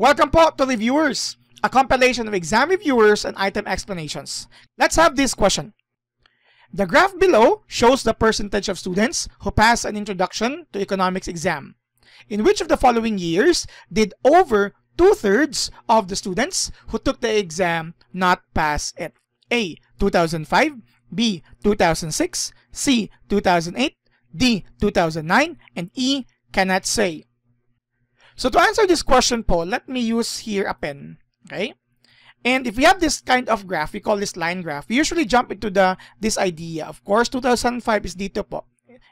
Welcome po to Reviewers, a compilation of exam reviewers and item explanations. Let's have this question. The graph below shows the percentage of students who pass an introduction to economics exam. In which of the following years did over 2/3 of the students who took the exam not pass it? A. 2005, B. 2006, C. 2008, D. 2009, and E. Cannot say. So to answer this question po, let me use here a pen, okay? And if we have this kind of graph, we call this line graph, we usually jump into this idea. Of course, 2005 is dito po.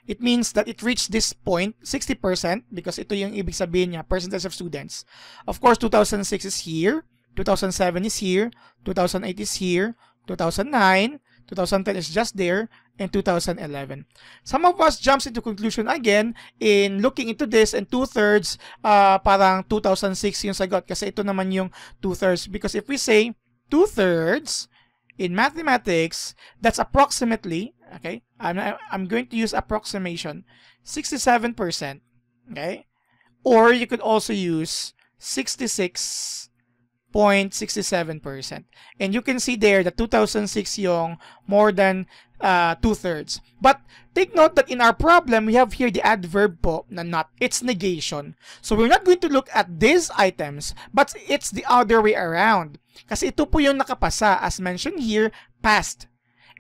It means that it reached this point, 60%, because ito yung ibig sabihin niya, percentage of students. Of course, 2006 is here, 2007 is here, 2008 is here, 2009, 2010 is just there, and 2011. Some of us jumps into conclusion again in looking into this, and 2/3 parang 2006 yung sagot kasi ito naman yung 2/3, because if we say 2/3 in mathematics, that's approximately, okay, I'm going to use approximation, 67%, okay, or you could also use 66.67%. And you can see there that 2006 yung more than 2/3. But take note that in our problem, we have here the adverb po na not. It's negation. So we're not going to look at these items, but it's the other way around. Kasi ito po yung nakapasa, as mentioned here, passed.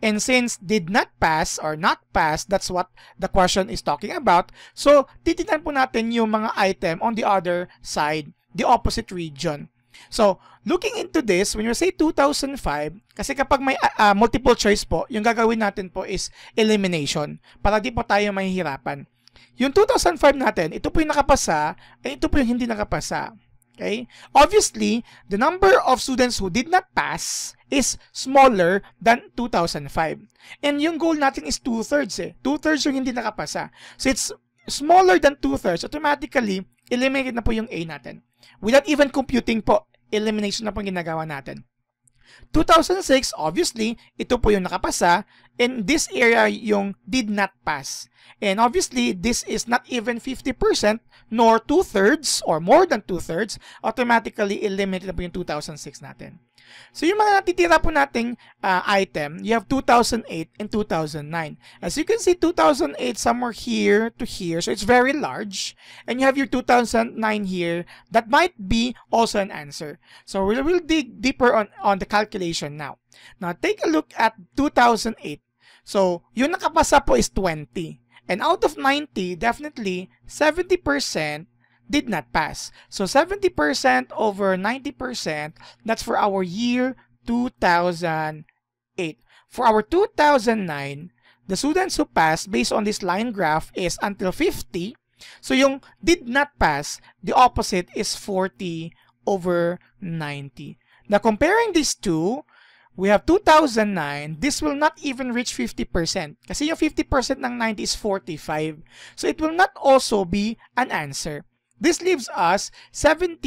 And since did not pass or not pass, that's what the question is talking about. So titignan po natin yung mga item on the other side, the opposite region. So, looking into this, when you say 2005, kasi kapag may multiple choice po, yung gagawin natin po is elimination para di po tayo mahihirapan. Yung 2005 natin, ito po yung nakapasa, and ito po yung hindi nakapasa. Okay? Obviously, the number of students who did not pass is smaller than 2005. And yung goal natin is 2/3 eh. 2/3 yung hindi nakapasa. So, it's smaller than 2/3. Automatically, eliminate na po yung A natin. Without even computing po, elimination na po ginagawa natin. 2006, obviously, ito po yung nakapasa, and this area yung did not pass. And obviously, this is not even 50%, nor 2/3, or more than 2/3, automatically eliminate na po yung 2006 natin. So, yung mga natitira po nating item, you have 2008 and 2009. As you can see, 2008 somewhere here to here, so it's very large. And you have your 2009 here, that might be also an answer. So, we'll dig deeper on the calculation now. Now, take a look at 2008. So, yung nakapasa po is 20. And out of 90, definitely 70% did not pass. So 70% over 90%, that's for our year 2008. For our 2009, the students who passed based on this line graph is until 50. So yung did not pass, the opposite is 40 over 90. Now comparing these two, we have 2009, this will not even reach 50%. Kasi yung 50% ng 90 is 45. So it will not also be an answer. This leaves us 70%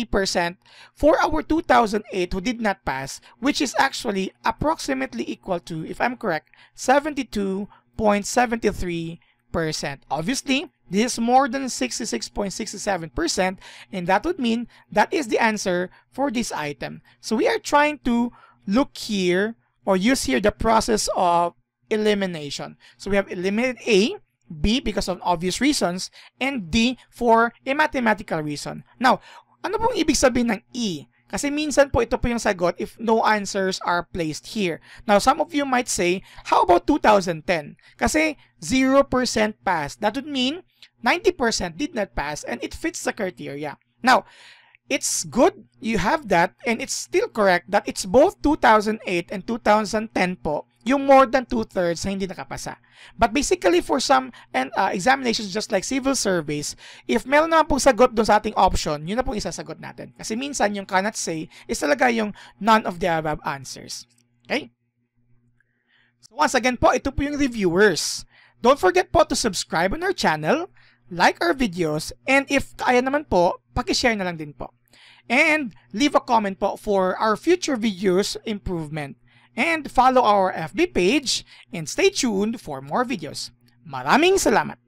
for our 2008 who did not pass, which is actually approximately equal to, if I'm correct, 72.73%. Obviously, this is more than 66.67%, and that would mean that is the answer for this item. So we are trying to look here or use here the process of elimination. So we have eliminated A, B because of obvious reasons, and D for a mathematical reason. Now, ano pong ibig sabihin ng E? Kasi minsan po ito po yung sagot if no answers are placed here. Now, some of you might say, how about 2010? Kasi 0% pass. That would mean 90% did not pass, and it fits the criteria. Now, it's good you have that, and it's still correct that it's both 2008 and 2010 po, yung more than 2/3 na hindi nakapasa. But basically, for some examinations just like civil surveys, if meron naman pong sagot doon sa ating option, yun na pong isasagot natin. Kasi minsan yung cannot say is talaga yung none of the above answers. Okay? So once again po, ito po yung reviewers. Don't forget po to subscribe on our channel, like our videos, and if kaya naman po, pakishare na lang din po. And leave a comment po for our future videos improvement. And follow our FB page and stay tuned for more videos. Maraming salamat!